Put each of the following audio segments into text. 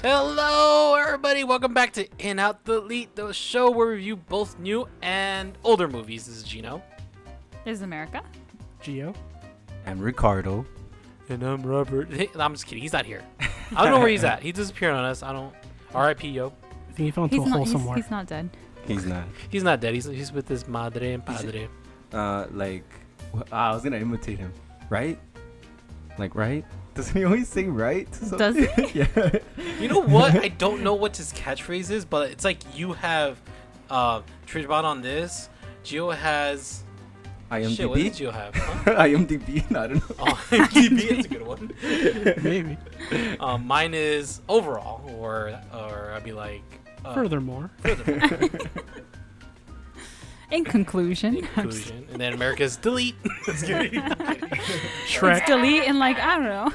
Hello, everybody. Welcome back to In Out Delete, the show where we review both new and older movies. This is Gino. This is America. Gio. And Ricardo. And I'm Robert. Hey, no, I'm just kidding. He's not here. I don't know where he's at. He disappeared on us. I don't. R.I.P. Yo. I think he fell into a hole somewhere. He's not dead. He's not. He's not dead. He's with his madre and padre. I was gonna imitate him. Right? Like, right? Doesn't he always say right? Does he? Yeah. You know what? I don't know what his catchphrase is, but it's like you have Trishbot on this. Gio has. IMDb? Shit, what does Gio have? Huh? IMDb? I don't know. Oh, IMDb. That's a good one. Maybe. Mine is overall, or I'd be like. Furthermore. In conclusion. In conclusion. And then America's delete. Just kidding. Shrek. It's delete and like, I don't know.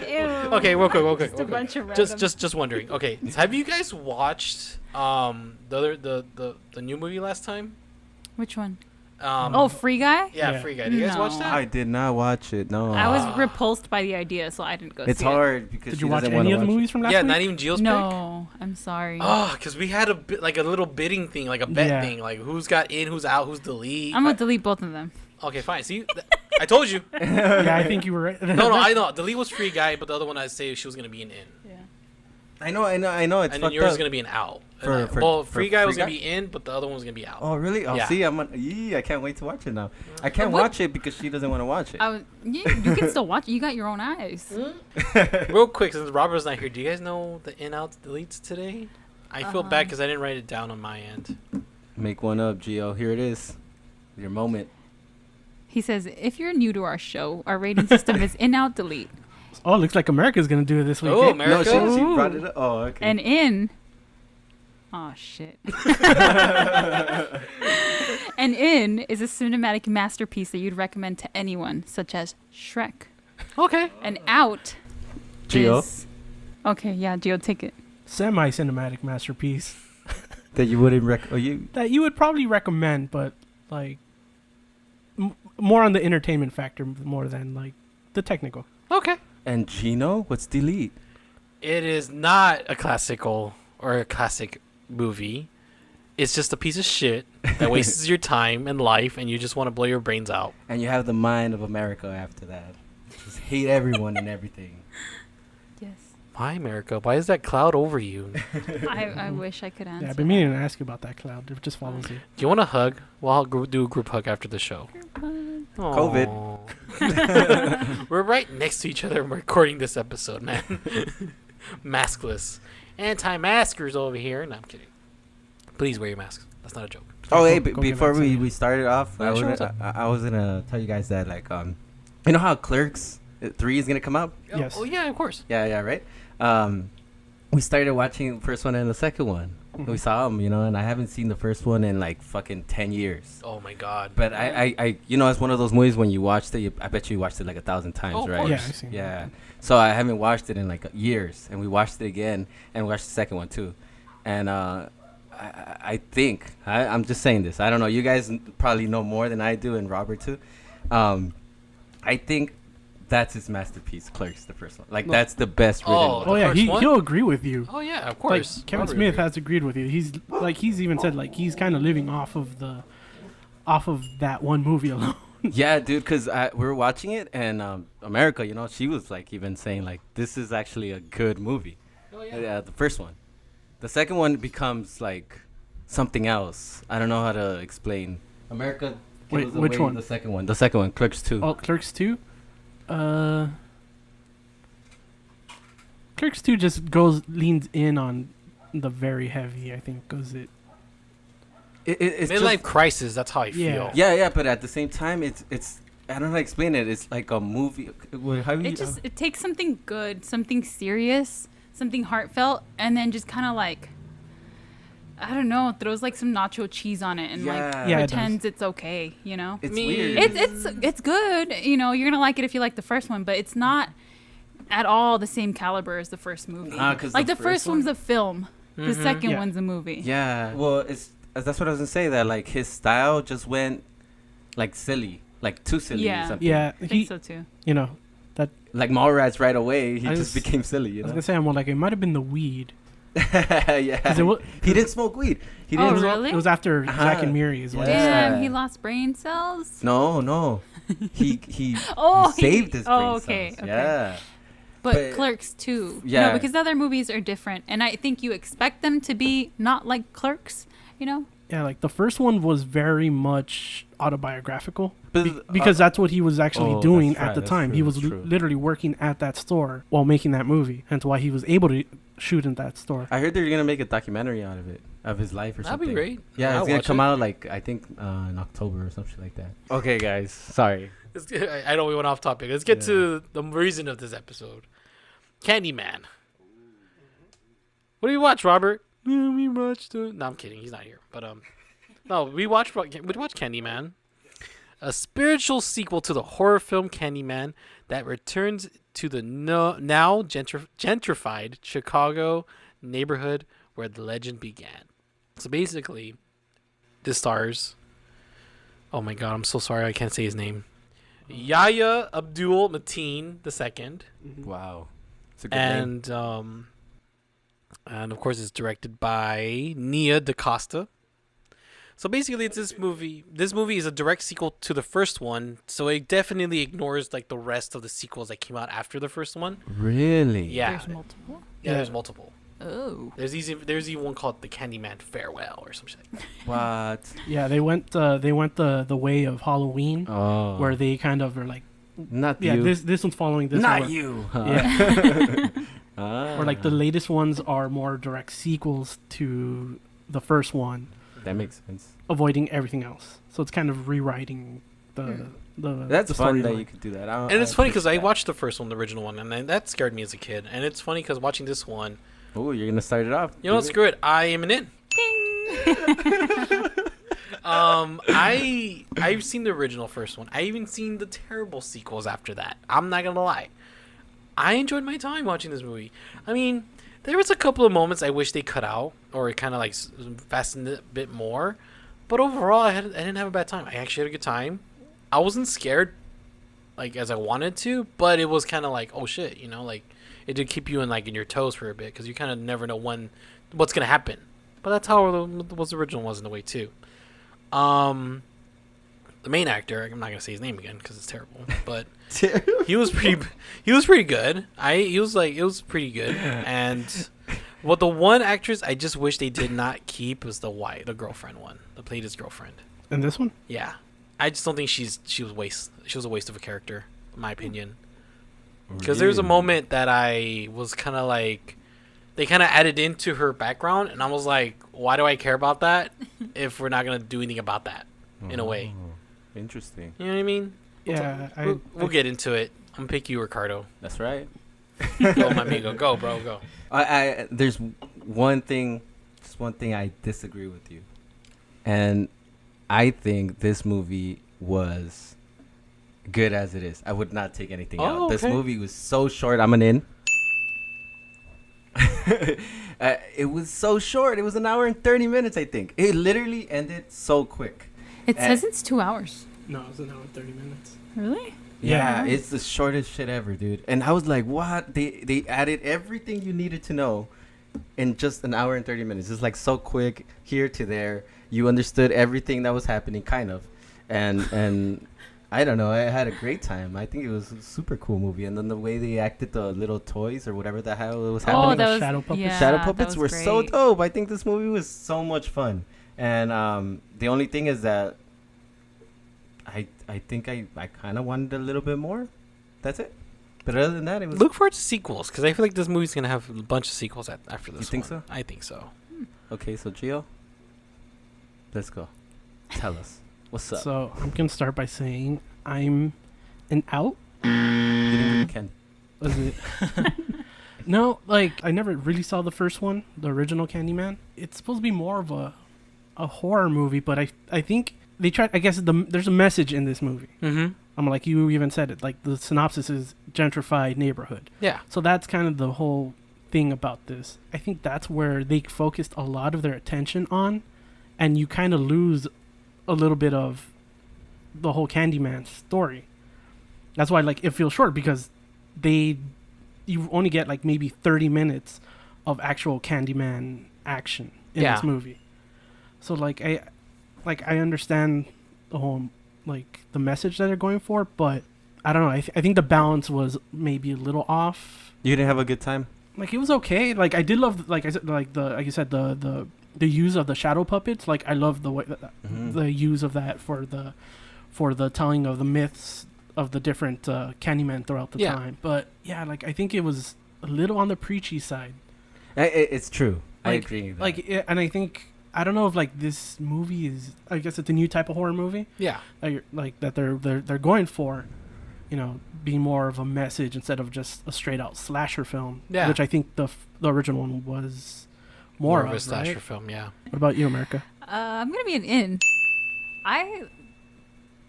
Ew. Okay, real quick. Just a bunch of random. Just wondering. Okay, have you guys watched the new movie last time? Which one? Free Guy? Yeah, Free Guy. Did you guys No. watch that? I did not watch it. No. I was repulsed by the idea, so I didn't go It's see hard because Did she you watch doesn't any wanna of the watch movies from last Yeah, week? not even Gio's it. pick. No, I'm sorry. Oh, because we had a little bidding thing, like a bet Yeah. thing, like who's got in, who's out, who's delete. I'm going to delete both of them. Okay, fine. See, I told you. Yeah, I think you were right. No, I know. Delete was Free Guy, but the other one I say she was gonna be an in, Yeah. I know. It's and then fucked yours is up. gonna be an out. For Free Guy was Free gonna Guy? be in, but the other one was gonna be out. Oh, really? Oh, Yeah. see, I can't wait to watch it now. I can't What? watch it because she doesn't want to watch it. You can still watch it. You got your own eyes. Real quick, since Robert's not here, do you guys know the in out deletes today? I feel bad because I didn't write it down on my end. Make one up, Gio. Here it is. Your moment. He says, if you're new to our show, our rating system is in, out, delete. Oh, looks like America's going to do it this week. Oh, eh? America. No, she brought it up. Oh, okay. And in... Oh, shit. And in is a cinematic masterpiece that you'd recommend to anyone, such as Shrek. Okay. And out Gio? is... Okay, yeah, Gio, take it. Semi-cinematic masterpiece That you wouldn't recommend. that you would probably recommend, but like more on the entertainment factor more than like the technical. Okay. And Gino, what's delete? It is not a classical or a classic movie. It's just a piece of shit that wastes your time and life, and you just want to blow your brains out. And you have the mind of America after that. Just hate everyone and everything. Yes. Why, America? Why is that cloud over you? I wish I could answer. Yeah, I've been meaning to ask you about that cloud. It just follows you. Do you want a hug? Well, I'll do a group hug after the show. COVID. Aw. We're right next to each other and we're recording this episode, man. Maskless. Anti-maskers over here. No, I'm kidding. Please wear your masks. That's not a joke. Oh, hey, Go get before vaccinated. we started off, Yeah, sure, what's up? I was gonna tell you guys that, like, you know how Clerks 3 is gonna come out? Yes. Oh, yeah, of course. Yeah, right. We started watching the first one and the second one. Mhm. We saw them, and I haven't seen the first one in like fucking 10 years. Oh, my God. But I it's one of those movies when you watched it, I bet you watched it like 1,000 times, Oh, of right? course. Yeah, I've seen Yeah. that. So I haven't watched it in like years, and we watched it again, and watched the second one too. And I think I'm just saying this. I don't know. You guys probably know more than I do, and Robert too. I think that's his masterpiece, Clerks, the first one. Like No. that's the best written Oh, one. Oh yeah, first one? he'll agree with you. Oh, yeah, of Like course. Kevin Robert Smith agreed. has agreed with you. He's even said like he's kind of living off of that one movie alone. Yeah, dude, because we were watching it, and America, she was like even saying like this is actually a good movie. Oh, yeah. Yeah, the first one. The second one becomes like something else. I don't know how to explain. America. Wait, gives which away one? The second one. The second one, Clerks 2. Oh, Clerks 2? Clerks 2 just leans in on the very heavy, I think, goes it. It's Midlife just, crisis, that's how I Yeah. feel. yeah, but at the same time, it's I don't know how to explain it. It's like a movie. It takes something good, something serious, something heartfelt, and then just kind of like, I don't know, throws like some nacho cheese on it and Yeah. like Yeah, it pretends it's okay, you know? It's Me- weird. It's good, you know. You're gonna like it if you like the first one, but it's not at all the same caliber as the first movie. 'Cause Like the first one's a film, the Mhm. second Yeah. one's a movie. Yeah. Well, that's what I was gonna say. That like his style just went like silly, like too silly Yeah. or something. Yeah, I think so too. you know, that like Mallrats right away. He I just was- became silly. I You was know. gonna say, I'm like, it might have been the weed. 'Cause Yeah. it wa- He didn't smoke weed. He Oh, didn't. really? It was after Uh-huh. Zack and Miri is what. Yeah. Damn, he lost brain cells. No. He Oh, he saved his brain okay, cells. okay. Yeah. But But- Clerks too. Yeah. No, because the other movies are different, and I think you expect them to be not like Clerks. You know. Yeah, like the first one was very much autobiographical But, because that's what he was actually oh, doing that's at right, the that's time. true, He was that's true. literally working at that store while making that movie. Hence why he was able to shoot in that store. I heard they're gonna make a documentary out of it, of his life or That'd something. be great. Yeah, I'll it's gonna watch come it. out like I think in October or something like that. Okay, guys, sorry. I know we went off topic. Let's get Yeah. to the reason of this episode. Candyman. What do you watch, Robert? We watched. No, I'm kidding. He's not here. But no, we watched Candyman, a spiritual sequel to the horror film Candyman that returns to the now gentrified Chicago neighborhood where the legend began. So basically, this stars. Oh my God, I'm so sorry. I can't say his name. Yahya Abdul Mateen II, Wow, it's a good name. and of course it's directed by Nia DaCosta. So basically, it's this movie. This movie is a direct sequel to the first one, so it definitely ignores like the rest of the sequels that came out after the first one. Really? Yeah, There's multiple. yeah. There's Yeah. multiple. Oh. There's even one called the Candyman Farewell or something like that. What? Yeah, they went the way of Halloween, Oh, where they kind of are like, not yeah, you. this one's following this. not one. you. Yeah. Ah, Or like the latest ones are more direct sequels to the first one, that makes sense. avoiding everything else. So it's kind of rewriting the That's the fun that storyline. you could do that. And it's funny because I appreciate watched the first one, the original one, and that scared me as a kid. And it's funny because watching this one, that. Oh, you're gonna start it off. you know what? Do it. Screw it. I am an in. I've seen the original first one. I even seen the terrible sequels after that. I'm not gonna lie. I enjoyed my time watching this movie. I mean, there was a couple of moments I wish they cut out or kind of like fastened it a bit more. But overall, I didn't have a bad time. I actually had a good time. I wasn't scared like as I wanted to, but it was kind of like, oh shit, you know, like it did keep you in your toes for a bit because you kind of never know what's gonna happen. But that's how the original was in a way too. The main actor, I'm not gonna say his name again because it's terrible, but he was pretty good. It was pretty good. And what the one actress I just wish they did not keep was the girlfriend one, that played his girlfriend. And this one, Yeah, I just don't think she was a waste of a character, in my opinion. Because there's a Really? moment that I was kind of like, they kind of added into her background, and I was like, why do I care about that if we're not gonna do anything about that in a way? Oh, interesting. You know what I mean? yeah, We'll get into it. I'm gonna pick you, Ricardo. That's right. Go, my amigo. Go, bro. Go. There's one thing I disagree with you, and I think this movie was good as it is. I would not take anything Oh, out. This okay. movie was so short. I'm an in. It was so short. It was 1 hour and 30 minutes, I think. It literally ended so quick. It says it's 2 hours. no, it's an hour and 30 minutes. Really? Yeah, Yeah. it's the shortest shit ever, dude. And I was like, what? They added everything you needed to know in just 1 hour and 30 minutes. It's like so quick, here to there. You understood everything that was happening, kind of. And I don't know, I had a great time. I think it was a super cool movie. And then the way they acted the little toys or whatever the hell was Oh, happening. that was Shadow puppets? yeah, Shadow that puppets was were so great. dope. I think this movie was so much fun. And the only thing is that I think I kind of wanted a little bit more. That's it. But other than that, it was... Look forward to sequels because I feel like this movie's gonna have a bunch of sequels after this. You think one. so? I think so. Okay, so Gio, let's go. Tell us. What's up? So I'm gonna start by saying I'm an out. You didn't give me candy. Was it? No, like I never really saw the first one, the original Candyman. It's supposed to be more of a horror movie, but I think they tried. I guess there's a message in this movie. Mm-hmm. I'm like, you even said it. Like the synopsis is gentrified neighborhood. Yeah. So that's kind of the whole thing about this. I think that's where they focused a lot of their attention on, and you kind of lose a little bit of the whole Candyman story. That's why like it feels short because you only get like maybe 30 minutes of actual Candyman action in Yeah. this movie. So like I understand the whole like the message that they're going for, but I don't know. I think the balance was maybe a little off. You didn't have a good time? Like it was okay. Like I did love, like I said, like you said, the use of the shadow puppets. Like I love the way the use of that for the telling of the myths of the different Candyman throughout the time. But yeah, like I think it was a little on the preachy side. It's true. I Like- agree. with that. Like, and I think I don't know if like this movie is. I guess it's a new type of horror movie. Yeah. Like that they're going for, being more of a message instead of just a straight out slasher film. Yeah. Which I think the original one was More more of a of, slasher right? film, yeah. What about you, America? I'm gonna be an in.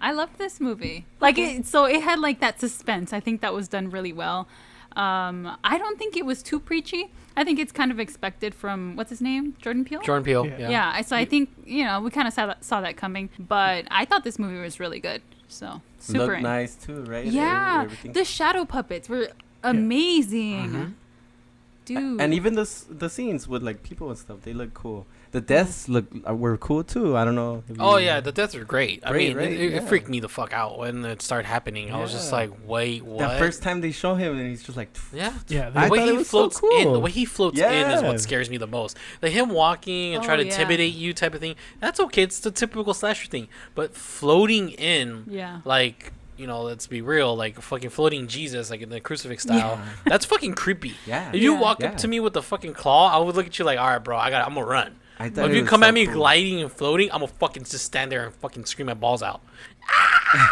I loved this movie. Like it had like that suspense. I think that was done really well. I don't think it was too preachy. I think it's kind of expected from what's his name, Jordan Peele. Jordan Peele, Yeah. yeah. So I think we kind of saw that coming, but I thought this movie was really good. So super. Looked in. nice too, right? Yeah, Everything. the shadow puppets were amazing, Mhm. dude. And even the scenes with like people and stuff, they look cool. The deaths were cool too. I don't know. if Oh you- yeah, the deaths are great. I Great, mean, right? it Yeah. freaked me the fuck out when it started happening. I was just Yeah. like, wait, what? That first time they show him and he's just like, yeah. Yeah, The I way thought it he was so floats in, the cool. way he floats in is Yeah. what scares me the most. Like him walking and Oh, trying to yeah. intimidate you, type of thing. That's okay. It's the typical slasher thing. But floating in, yeah. like let's be real, like fucking floating Jesus, like in the crucifix style. That's fucking creepy. yeah. If you Yeah. walk Yeah. up to me with the fucking claw, I would look at you like, all right, bro, I'm gonna run. I But thought if it you was come so at me cool. gliding and floating, I'm gonna fucking just stand there and fucking scream my balls out.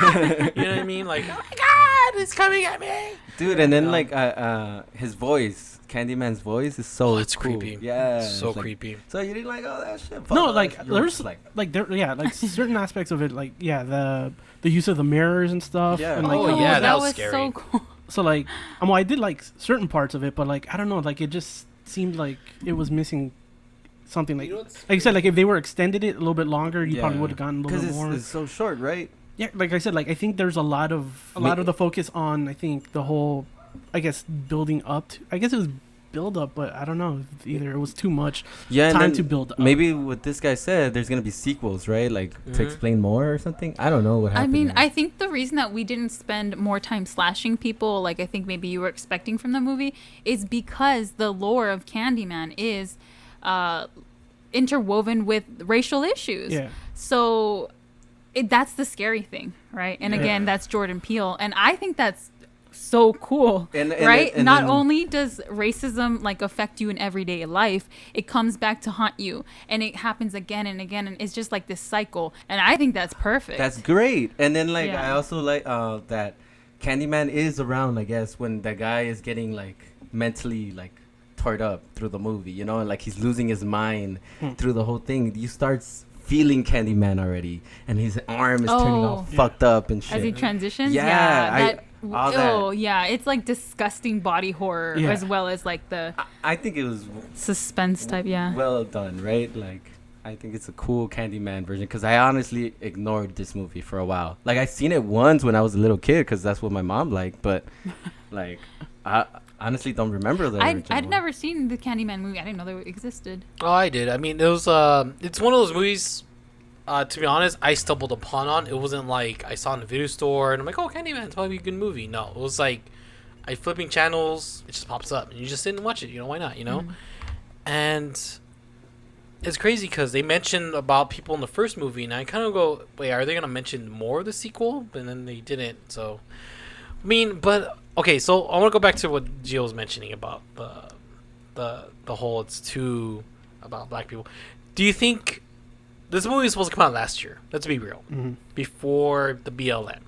You know what I mean? Like, oh my god, it's coming at me. Dude, and then No. like his voice, Candyman's voice is so Oh, it's cool. creepy. Yeah, So it's like- creepy. So you didn't like all that shit? No, Fuck like us. You were there's just like there, yeah, like certain aspects of it, like the use of the mirrors and stuff. Yeah. And, like, Oh, yeah, that was so scary. cool. So like, well, I did like certain parts of it, but like I don't know, like it just seemed like it was missing something. Like you said, like if they were extended it a little bit longer, you probably would have gotten a little bit more. it's so short, right? Yeah, like I said, like I think there's a lot of the focus on I think the whole, I guess building up to. I guess it was build up, but I don't know either. It was too much Yeah, and time then to build up. maybe what this guy said, there's gonna be sequels, right? Like Mhm. to explain more or something. I don't know what I happened. mean, there. I think the reason that we didn't spend more time slashing people, like I think maybe you were expecting from the movie, is because the lore of Candyman is interwoven with racial issues. Yeah. So that's the scary thing, right? And Yeah. again, that's Jordan Peele, and I think that's so cool, And right? and Not then- only does racism like affect you in everyday life, it comes back to haunt you, and it happens again and again, and it's just like this cycle. And I think that's perfect. That's great. And then like I Yeah. also like that Candyman is around, I guess, when the guy is getting like mentally like torn up through the movie, you know, and like he's losing his mind through the whole thing. You start feeling Candyman already, and his arm is turning all Oh. fucked up and As he shit. transitions, Yeah, all that. Oh yeah, it's like disgusting body horror Yeah. as well as like the I think it was suspense type. Yeah. well done, right? Like I think it's a cool Candyman version because I honestly ignored this movie for a while. Like I seen it once when I was a little kid because that's what my mom liked, but like I honestly don't remember the original I'd one. never seen the Candyman movie. I didn't know they existed. Oh, I did. I mean, it was it's one of those movies. To be honest, I stumbled upon on. It wasn't like I saw it in the video store and I'm like, oh, Candyman's probably a good movie. No, it was like I flipping channels, it just pops up and you just sit and watch it. You know, why not? You know, and it's crazy because they mentioned about people in the first movie, and I kind of go, wait, are they gonna mention more of the sequel? And then they didn't. So, I mean, but okay. So I want to go back to what Gio was mentioning about the whole it's too about black people. Do you think this movie was supposed to come out last year? Let's be real. Mhm. Before the BLM.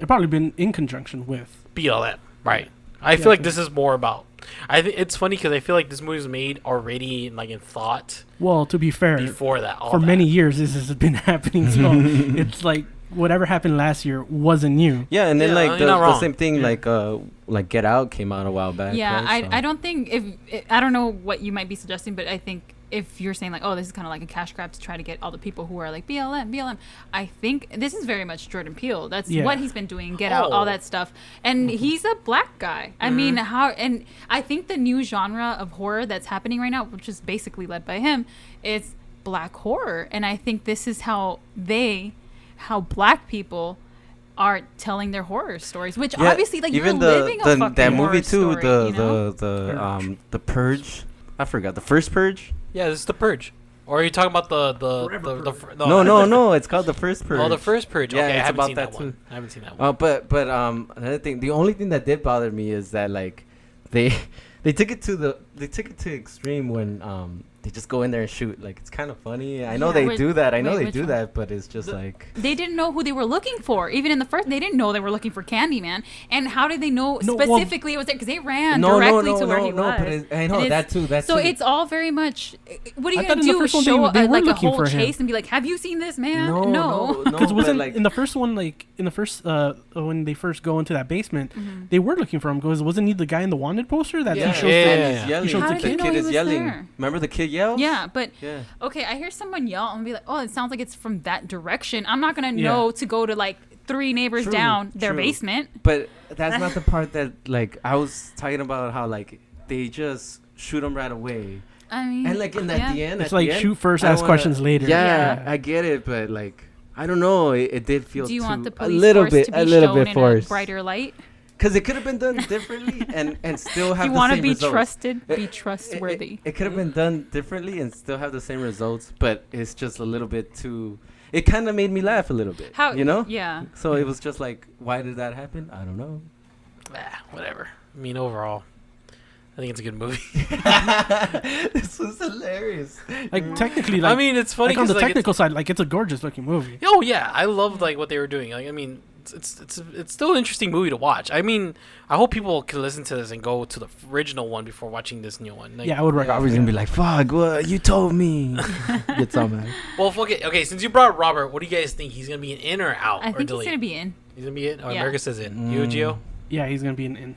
It probably been in conjunction with. BLM, right? I feel like this is more about. I think it's funny because I feel like this movie was made already, like in thought Well, to be fair, before that. all for that. many years this has been happening. So it's like whatever happened last year wasn't new. Yeah, and then Yeah, like you're not the wrong. same thing Yeah. like Get Out came out a while back. Yeah, right? So- I don't think I don't know what you might be suggesting, but I think if you're saying like, oh, this is kind of like a cash grab to try to get all the people who are like BLM, I think this is very much Jordan Peele. That's what he's been doing. Get Out, all that stuff. And he's a black guy. I mean, and I think the new genre of horror that's happening right now, which is basically led by him, is black horror. And I think this is how black people are telling their horror stories, which obviously like even you're living a fucking that horror movie too, story, you know? the Purge. I forgot the first Purge. Yeah, this is the Purge. Or are you talking about No, it's called the first Purge. Oh, the first Purge. Yeah, Okay, it's I haven't about seen that that one. too. I haven't seen that one. But another thing, the only thing that did bother me is that like they took it to extreme when they just go in there and shoot. Like, it's kind of funny. I know they do that. I know they do that, but it's just like they didn't know who they were looking for. Even in the first, they didn't know they were looking for Candyman. And how did they know specifically it was there? Because they ran directly to where he was. But I know that too. So it's all very much. What are you gonna do? Show like a whole chase and be like, "Have you seen this man?" No. Because wasn't like in the first one, like in the first when they first go into that basement, they were looking for him. Because wasn't he the guy in the wanted poster that he shows? Yelling. How did you know the kid he is was yelling. there? Remember the kid yells? Yeah, but okay, I hear someone yell and be like, "Oh, it sounds like it's from that direction." I'm not gonna know to go to like 3 neighbors down their basement. But that's not the part that like I was talking about. How like they just shoot him right away. I mean, and like in the end, it's like shoot first, ask questions later. Yeah, I get it, but like I don't know, it did feel. Do you want the a police little force bit, to be a little shown bit forced, in a brighter light? Because it could have been done differently and still have you the same results. You want to be trusted, be trustworthy. It could have been done differently and still have the same results, but it's just a little bit too... It kind of made me laugh a little bit, you know? Yeah. So it was just like, why did that happen? I don't know. Whatever. I mean, overall, I think it's a good movie. This was hilarious. Like, technically, like... I mean, it's funny like on the like technical side, like, it's a gorgeous-looking movie. Oh, yeah. I loved, like, what they were doing. Like, I mean... It's still an interesting movie to watch. I mean, I hope people can listen to this and go to the original one before watching this new one. Like, yeah, I would recommend. Robert's gonna be like, "Fuck, what you told me." Get some man. Well, fuck it. Okay, since you brought up Robert, what do you guys think? He's gonna be an in or out? I think he's gonna be in. He's gonna be in. Oh, yeah. America says in. You, Gio? Yeah, he's gonna be in.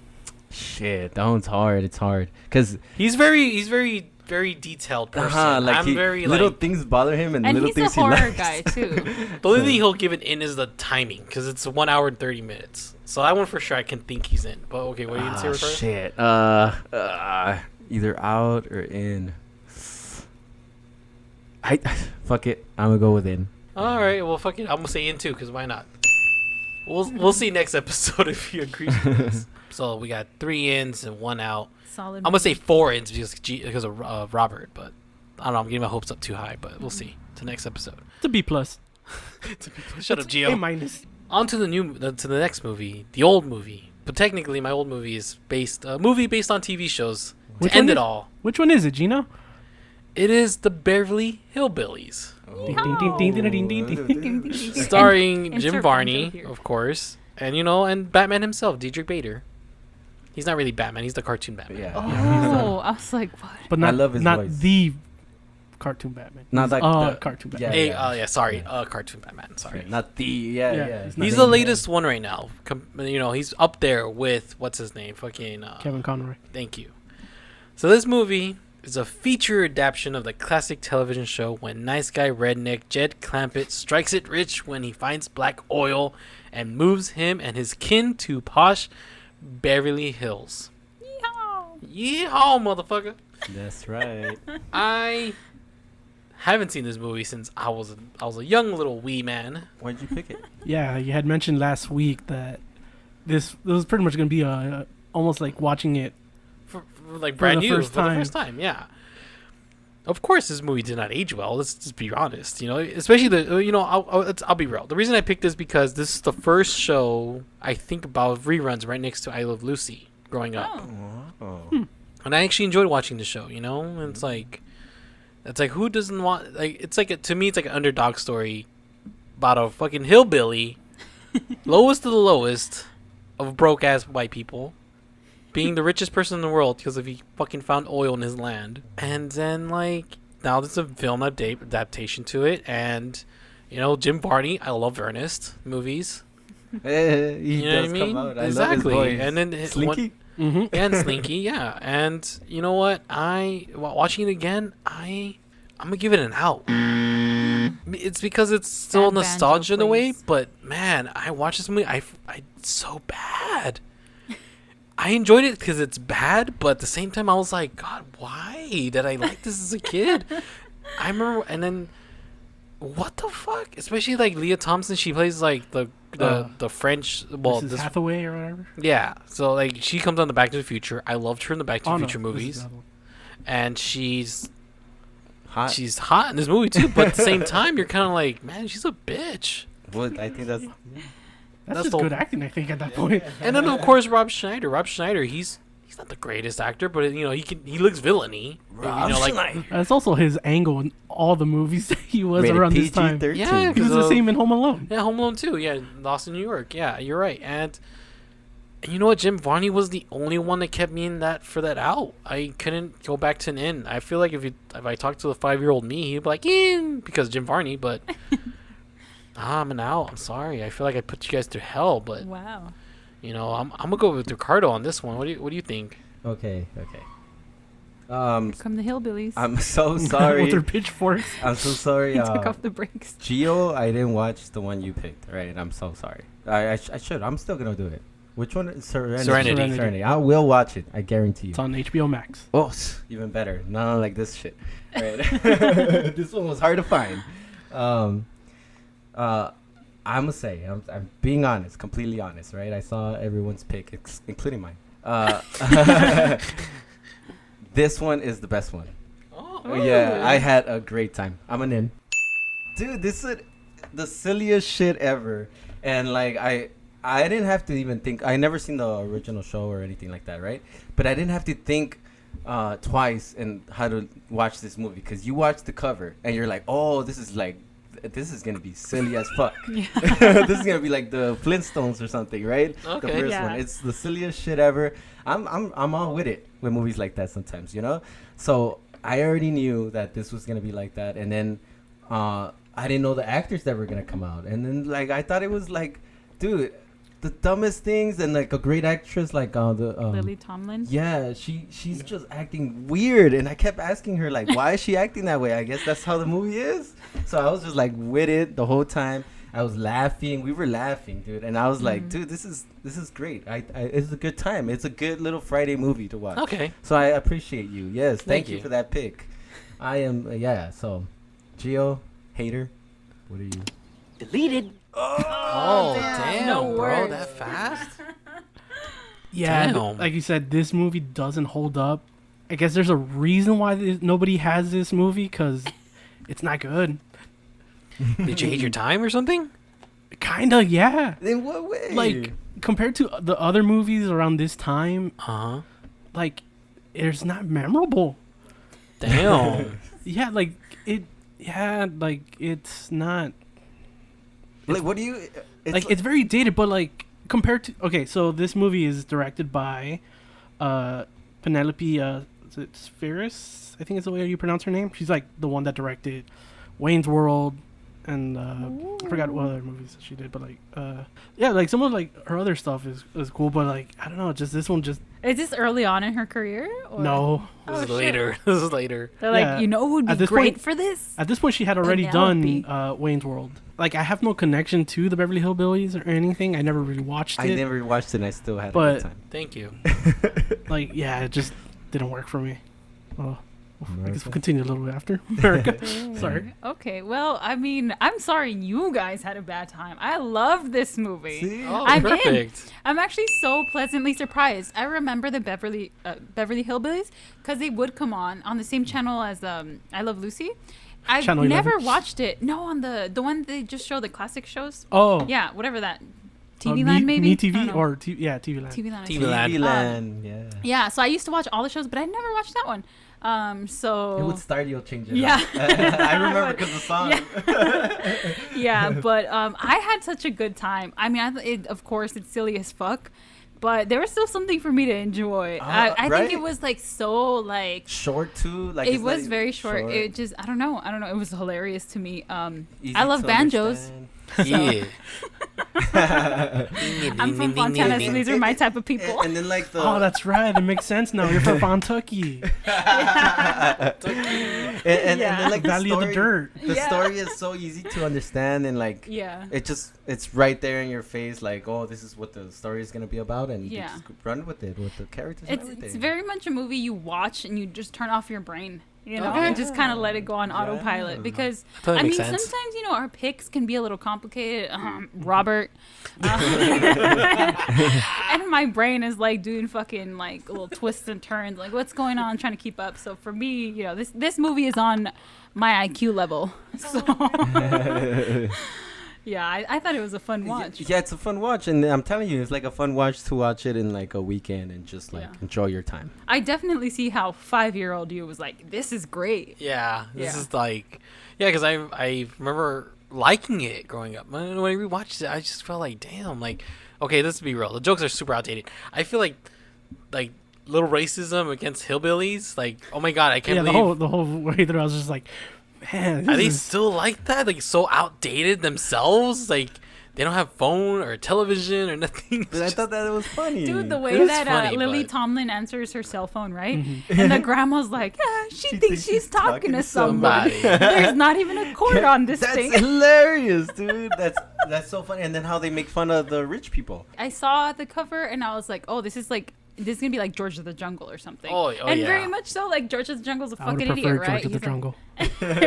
Shit, that one's hard. It's hard because he's very detailed person. Like I'm very little like, things bother him, and little he's things a horror he likes. guy too. The only thing he'll give it in is the timing, because it's 1 hour and 30 minutes. So that one for sure I can think he's in. But okay, what are you gonna say, Ricardo? Shit. Either out or in. I fuck it. I'm gonna go with in. All right, well fuck it. I'm gonna say in too, because why not? We'll see next episode if he agrees with this. So we got 3 ins and 1 out. Solid. I'm gonna say 4 ins because of Robert, but I don't know. I'm getting my hopes up too high, but we'll see. To next episode. It's a B plus. Shut up, Gio. A minus. On to the next movie, the old movie. But technically, my old movie is a movie based on TV shows. Which to end one it all, which one is it, Gino? it is the Beverly Hillbillies, Oh. starring Jim Insert Varney, banjo here. of course, and and Batman himself, Diedrich Bader. He's not really Batman; he's the cartoon Batman. Yeah. Oh, I was like, what? But not, I love his not voice. the cartoon Batman. Not like cartoon yeah, Batman. Sorry, cartoon Batman. Sorry. Not the Yeah. He's the latest one right now. He's up there with what's his name? Fucking Kevin Conroy. Thank you. So this movie is a feature adaptation of the classic television show When Nice Guy Redneck Jed Clampett Strikes It Rich when he finds black oil and moves him and his kin to posh Beverly Hills. Yeehaw, motherfucker. That's right. I haven't seen this movie since I was a young little wee man. Why'd you pick it? Yeah, you had mentioned last week that this was pretty much going to be almost like watching it For like brand new for the time. first time, yeah. Of course, this movie did not age well. Let's just be honest, especially I'll be real. The reason I picked this because this is the first show I think about reruns right next to I Love Lucy growing up, and I actually enjoyed watching the show. And it's like who doesn't want to me it's like an underdog story about a fucking hillbilly, lowest of the lowest of broke ass white people, being the richest person in the world because he fucking found oil in his land. And then now there's a film adaptation to it, and Jim Varney, I love Ernest movies. He does What I mean? come out. I Exactly. love his voice. And then Slinky? Mm-hmm. and Slinky, yeah. And you know what? Watching it again, I I'm gonna give it an out. It's because it's still Bad nostalgia in banjo, a way, please. but man, I watched this movie. It's so bad. I enjoyed it because it's bad, but at the same time, I was like, God, why did I like this as a kid? I remember, and then what the fuck? Especially like Leah Thompson, she plays like the French. Well, Mrs. Hathaway or whatever. yeah. So like she comes on the Back to the Future. I loved her in the Back to the Future This is movies, the other one. and she's Hot. in this movie too. But at the same time, you're kind of like, man, she's a bitch. Well, I think that's. That's That's just the- good acting, I think, at that point. And then of course Rob Schneider. Rob Schneider, he's not the greatest actor, but you know he looks villainy. You know, like That's also his angle in all the movies that he was Rated around this time. PG-13. Yeah, He was the same in Home Alone. yeah, Home Alone 2. Yeah, Lost in New York. Yeah, you're right. And you know what? Jim Varney was the only one that kept me in that for that out. I couldn't go back to an in. I feel like if I talked to the 5-year-old me, he'd be like in because Jim Varney. But I'm an out. I'm sorry. I feel like I put you guys through hell. But Wow. you know, I'm gonna go with Ricardo on this one. What do you think? Okay. Come the hillbillies. I'm so With sorry. their pitchforks. I'm so sorry. He took off the brakes. Gio, I didn't watch the one you picked, right? I'm so sorry. I should. I'm still gonna do it. Which one? Serenity. Serenity. I will watch it. I guarantee you. It's on HBO Max. Oh, even better. Not like this shit. Right. This one was hard to find. I'm gonna say, I'm being honest, completely honest, right? I saw everyone's pick, including mine. This one is the best one. Oh, Yeah, I had a great time. I'm an in. Dude, this is the silliest shit ever. And like I didn't have to even think. I never seen the original show or anything like that, right? But I didn't have to think twice and how to watch this movie, because you watch the cover and you're like, oh, this is gonna be silly as fuck. This is gonna be like the Flintstones or something, right? Okay. The first Yeah. one. It's the silliest shit ever. I'm all with it with movies like that sometimes, you know? So I already knew that this was gonna be like that, and then I didn't know the actors that were gonna come out, and then like I thought it was like, dude, the dumbest things, and like a great actress like Lily Tomlin. yeah, she's just acting weird, and I kept asking her like, why is she acting that way? I guess that's how the movie is. So I was just like with it the whole time. I was laughing. We were laughing, dude, and I was like, dude, this is great. It's a good time. It's a good little Friday movie to watch. Okay. So I appreciate you. Yes, thank you you. for that pick. I am So, Gio, hater, what are you? Deleted. Oh, damn, no bro, words. that fast? Yeah, Damn. like you said, this movie doesn't hold up. I guess there's a reason why nobody has this movie, because it's not good. Did you hate your time or something? Kinda, yeah. In what way? Like, compared to the other movies around this time, Uh-huh. like, it's not memorable. Damn. Yeah, like, it's not... like, what do you? It's very dated, but, like, compared to... Okay, so this movie is directed by Penelope is it Spheris? I think is the way you pronounce her name. She's, like, the one that directed Wayne's World, and I forgot what other movies she did, but, like, yeah, like, some of, like, her other stuff is cool, but, like, I don't know, just this one just... Is this early on in her career? Or? No. This Oh, is shit. later. This is later. They're like, Yeah. you know who'd be At this great point- for this? At this point, she had already Penelope. done Wayne's World. Like, I have no connection to the Beverly Hillbillies or anything. I never really watched I it. never watched it, and I still had a But- good time. Thank you. Like, yeah, it just didn't work for me. Oh, I guess America. we'll continue a little bit after. America. Sorry. Okay, well, I mean, I'm sorry you guys had a bad time. I loved this movie. See? Oh, I'm in. perfect. I'm actually so pleasantly surprised. I remember the Beverly Hillbillies because they would come on the same channel as I Love Lucy. I've Channel never 11? watched it. No, on the one they just show the classic shows. Oh. Yeah, whatever that. TV Land maybe. Me I don't TV know. or TV Land. TV Land. I TV think. Land. TV Land, yeah. Yeah, so I used to watch all the shows, but I never watched that one. So It would start, you'll change it. Yeah. up. I remember because the song. yeah, but I had such a good time. I mean, of course, it's silly as fuck, but there was still something for me to enjoy. I think right. it was like so like Short too. Like it it's not was even very short. It just I don't know. It was hilarious to me. Easy I love to banjos. understand. Yeah. I'm from Fontana, so these are my type of people. And then like the Oh, that's right. It makes sense now. You're from Kentucky. and then like the Valley of the story, Dirt. the story is so easy to understand, and like Yeah. it's right there in your face, like, oh, this is what the story is gonna be about, and you Yeah. just run with it with the characters and everything. It's very much a movie you watch and you just turn off your brain, you know, Okay. and just kind of let it go on Yeah. autopilot. Because Totally I mean, makes sense. sometimes our picks can be a little complicated. Robert, and my brain is like doing fucking like little twists and turns, like what's going on, trying to keep up. So for me, this movie is on my IQ level. So. Yeah, I thought it was a fun watch. Yeah, it's a fun watch, and I'm telling you, it's like a fun watch to watch it in like a weekend and just like enjoy your time. I definitely see how 5-year-old you was like, this is great. Yeah, this Yeah. is like, because I remember liking it growing up. When I rewatched it, I just felt like, damn, like, okay, let's be real. The jokes are super outdated. I feel like little racism against hillbillies. Like, oh my god, I can't believe. The whole way through, I was just like, man, Are they this is still like that? Like, so outdated themselves? Like, they don't have phone or television or nothing. But I thought that it was funny. Dude, the It way was that funny, Lily but- Tomlin answers her cell phone, right? Mm-hmm. And the grandma's like, yeah, she thinks she's talking to somebody. somebody. There's not even a cord on this That's thing. hilarious, dude. That's so funny. And then how they make fun of the rich people. I saw the cover and I was like, oh, this is gonna be like George of the Jungle or something. Oh, and yeah. very much so. Like George of the Jungle's a I would fucking have idiot, preferred right? George of the He's like- Jungle.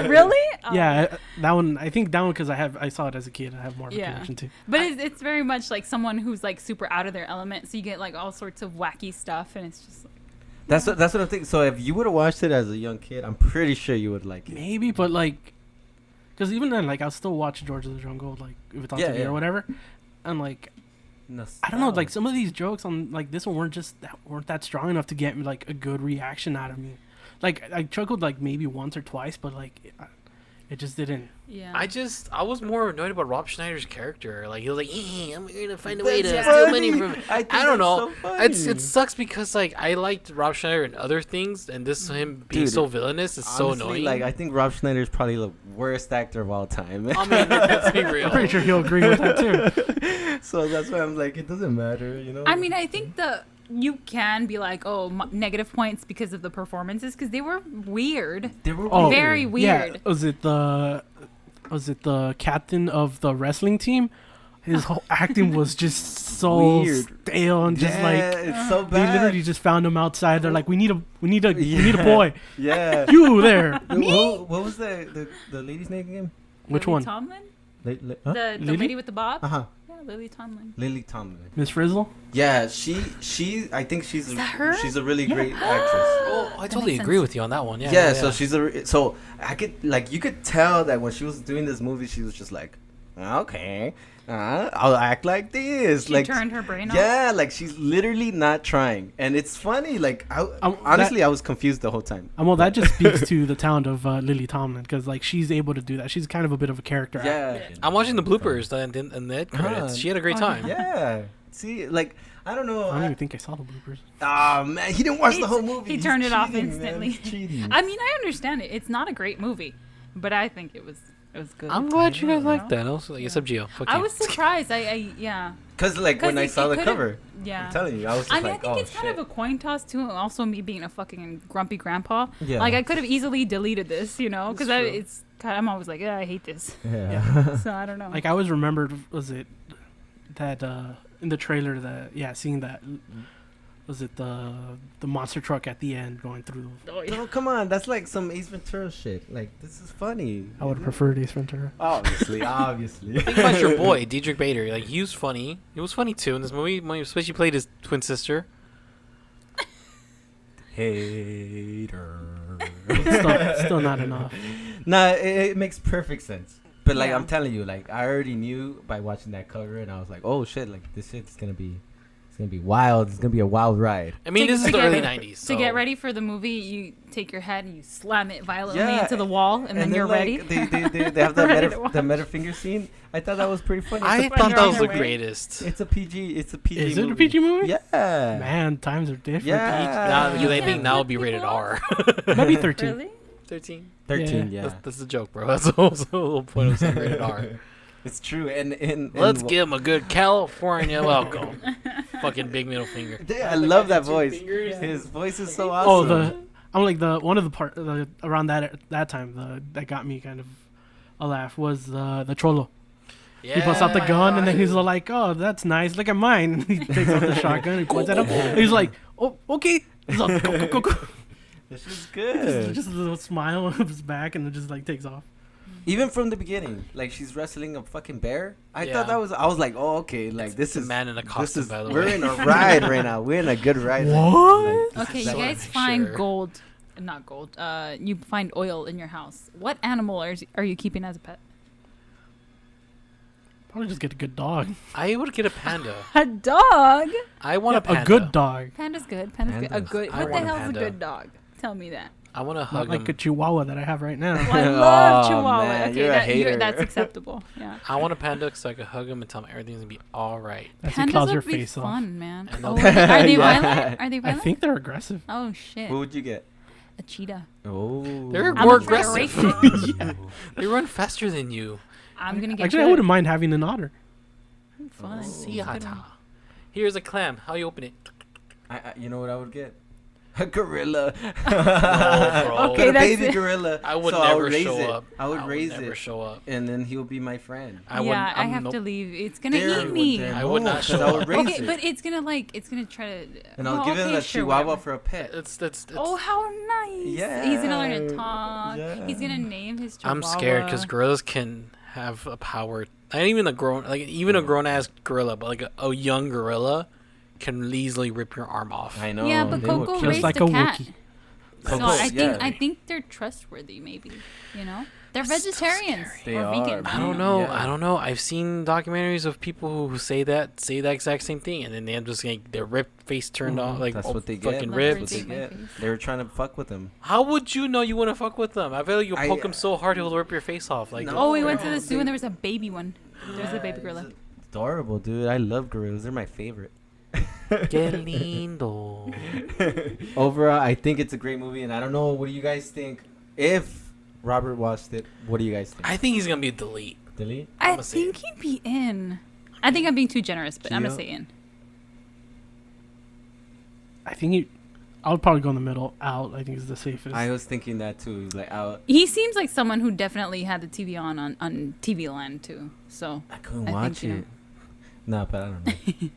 Really? Oh. Yeah, that one. I think that one because I saw it as a kid. I have more of a Yeah. connection to. But it's very much like someone who's like super out of their element. So you get like all sorts of wacky stuff, and it's just like, That's what I'm thinking. So if you would have watched it as a young kid, I'm pretty sure you would like it. Maybe, but like, because even then, like, I'll still watch George of the Jungle, like if it's on TV or whatever, and like, I don't know, like some of these jokes on like this one weren't that strong enough to get me like a good reaction out of me. Like I chuckled like maybe once or twice, but like it just didn't. yeah. I was more annoyed about Rob Schneider's character. Like, he was like, I'm gonna find a way to That's steal funny. money from. I think I don't that's know. so funny. It sucks because like I liked Rob Schneider in other things, and this him being Dude, so villainous is so Honestly, annoying. Like I think Rob Schneider is probably the worst actor of all time. I mean, let's be real. I'm pretty sure he'll agree with that too. So that's why I'm like, it doesn't matter, you know. I mean, I think you can be like, oh, negative points because of the performances because they were weird. they were Oh, Very Yeah, weird. was it the captain of the wrestling team? His whole acting was just so Weird. stale and just like it's so they bad. literally just found him outside. They're like, we need a boy. Yeah. You there? What was the lady's name again? Which Lily one? Tomlin? Huh? The Lily? lady with the bob? Uh-huh. Yeah, Lily Tomlin. Lily Tomlin. Miss Frizzle? Yeah, she I think she's Is that her? she's a really great actress. Oh, I totally makes agree sense. with you on that one. Yeah. Yeah, so she's so I could like you could tell that when she was doing this movie she was just like, okay, I'll act like this. She like turned her brain off. Yeah, like she's literally not trying, and it's funny. Like that- honestly, I was confused the whole time. Well, that just speaks to the talent of Lily Tomlin because like she's able to do that. She's kind of a bit of a character. Yeah, I'm watching the bloopers and the end credits. She had a great time. yeah. See, like I don't know. I don't even think I saw the bloopers. Oh man, he didn't watch the whole movie. He He's turned it off cheating, man. instantly. He's cheating. I mean, I understand it. It's not a great movie, but I think it was good. I'm glad you guys Yeah. like that. Also, like, except Gio. Fuck I you. was surprised. Yeah. Cause like when 'Cause I it saw the could've- cover, Yeah. I'm telling you, I was just I mean, like, I think oh it's shit. kind of a coin toss too. Also, me being a fucking grumpy grandpa. Yeah. Like I could have easily deleted this, because That's true. it's kind. I'm always like, yeah, I hate this. yeah. So I don't know. Like I always remembered, was it that in the trailer seeing that was it the monster truck at the end going through? Oh, yeah. No, come on, that's like some Ace Ventura shit. Like this is funny. I would have preferred Ace Ventura. Obviously. Think about your boy, Diedrich Bader. Like, he was funny. He was funny, too, in this movie. Especially he played his twin sister. Hater. Still not enough. Nah, it makes perfect sense. But like Yeah. I'm telling you, like I already knew by watching that cover, and I was like, oh shit, like this shit's gonna be wild. It's gonna be a wild ride. I mean, To- this to is the get- early 90s. So. To get ready for the movie, you take your head and you slam it violently Yeah, into the wall, and then you're like, ready. They have the Ready to the meta finger scene. I thought that was pretty funny. I when thought you're that on was their the way. greatest. It's a PG. It's a PG. Is it a movie. PG movie? Yeah. Man, times are different. Yeah. Now, because I can't think now it'll flip be rated people R. Maybe 13. Really? 13. 13. Yeah. That's the joke, bro. That's the whole point of saying rated R. It's true. And Let's give him a good California welcome. Fucking big middle finger. Dude, I love that voice. Fingers. His voice is so Oh, awesome. I'm like one of the part around that time that got me kind of a laugh was the Cholo. Yeah. He busts out the gun and then he's like, "Oh, that's nice. Look at mine." And he takes out the shotgun and points at him. And he's like, "Oh, okay." He's like, go. This is good. Just a little smile on his back and it just like takes off. Even from the beginning, like she's wrestling a fucking bear. I Yeah. thought I was like, oh, okay, like this a is man in a costume, by the we're way. in a ride right now. We're in a good ride. What? Like, Okay, you That's what guys I'm find sure. gold, not gold. You find oil in your house. What animal are you keeping as a pet? Probably just get a good dog. I would get a panda. A dog. I want a A panda. good dog. Panda's good. Panda's good. A Pandas. good. I What the want a hell's panda. a good dog? Tell me that. I want to Not hug like a him. chihuahua that I have right now. Well, I love Oh, Chihuahua. man, Okay, you're a hater. that's acceptable. Yeah. I want a panda so I can hug him and tell him everything's gonna be all right. As he Pandas claws would your be face off. fun, man. And Oh, they'll- are they Yeah. violent? Are they I violent? think they're aggressive. Oh shit. What would you get? A cheetah. Oh, They're I'm more gonna try to aggressive. race it. Yeah. They run faster than you. I'm gonna get Actually, good. I wouldn't mind having an otter. Fun. See Good one. hata. Here's a clam. How you open it? you know what I would get? A gorilla. bro. Okay, a that's baby it. gorilla. I would so never raise show it. up. I would raise never it, show up. and then he'll be my friend. I wouldn't. Yeah, I have nope. to leave. It's gonna There, eat me. then I would not 'cause show I would up. raise Okay, it. but it's gonna try to. And I'll well, give him okay, a sure, chihuahua whatever. for a pet. It's Oh, how nice! Yeah, He's gonna learn to talk. yeah. He's gonna name his chihuahua. I'm scared because gorillas can have a power. Not even a grown, like even a grown ass gorilla, but like a young gorilla can easily rip your arm off. I know. Yeah, but they will Coco kill raised Just like a a cat. Wookiee. So Coco, I yeah. think they're trustworthy. Maybe you know they're That's so vegetarians They or are, vegans. man. I don't know. Yeah. I don't know. I've seen documentaries of people who say that exact same thing, and then they end just like their ripped face turned off, like That's oh, what they get. fucking Like ripped. birds What they ate my get. face. They were trying to fuck with him. How would you know you want to fuck with them? I feel like you'll I- poke him so hard he'll rip your face off. Like No. Oh, we went to the Oh, zoo and there was a baby one. There was a baby Yeah, gorilla. it's adorable, dude. I love gorillas. They're my favorite. que lindo. Overall, I think it's a great movie, and I don't know. What do you guys think? If Robert watched it, what do you guys think? I think he's gonna be delete. Delete? I I'ma say think he'd be in. I think I'm being too generous, but I'm gonna Gio? say in. I think I would probably go in the middle. Out. I think is the safest. I was thinking that too. Like, He seems like someone who definitely had the TV on TV Land too. So I couldn't I watch think, you it. No, but I don't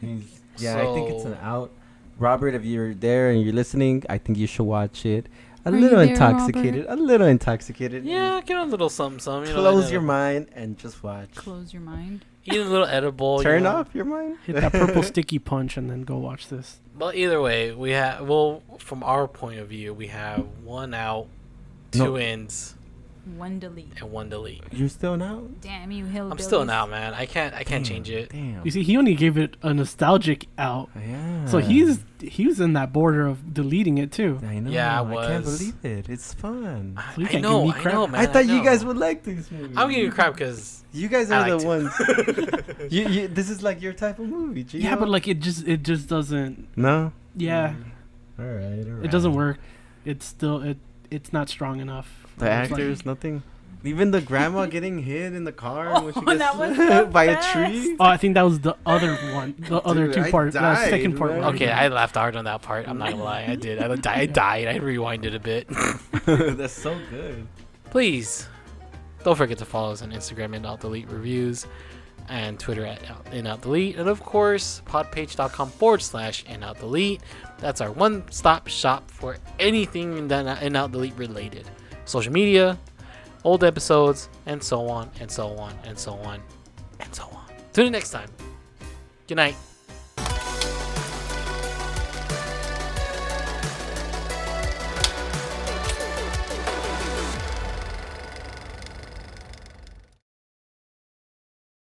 know. Yeah, I think it's an out. Robert, if you're there and you're listening, I think you should watch it. A Are little you there, intoxicated. A little intoxicated. Yeah, get a little something, something. You know, Close like your that. mind and just watch. close your mind. Eat a little edible. Turn you know. off your mind. Hit that purple sticky punch and then go watch this. But either way, we have from our point of view, we have one out, No. two ins, One delete. and one delete. You're still now? Damn you, hillbillies. I'm still an out, man. I can't change it. Damn. You see, he only gave it a nostalgic out, Yeah. so he was in that border of deleting it too. I know. Yeah, I can't was. believe it. It's fun. So you I can't know, give me I crap. know, man. I thought you know. guys would like these movies. I'm giving you crap because You guys I are liked the ones. you, this is like your type of movie, Gio. Yeah, but like it just doesn't. no. Yeah, All right. it doesn't work. It's still it's not strong enough. The It's like- actors, nothing. Even the grandma getting hit in the car when she Oh, gets that was the by best. a tree. Oh, I think that was the other one. The other Dude, two I part. The died, second part. man. was- okay, I laughed hard on that part. I'm not gonna lie, I did. I died. I rewinded a bit. That's so good. Please don't forget to follow us on Instagram and Delete Reviews, and Twitter at @InOutDelete, and of course podpage.com/InOutDelete. That's our one-stop shop for anything In-Out-Delete related. Social media, old episodes, and so on and so on and so on and so on. Tune in next time. Good night.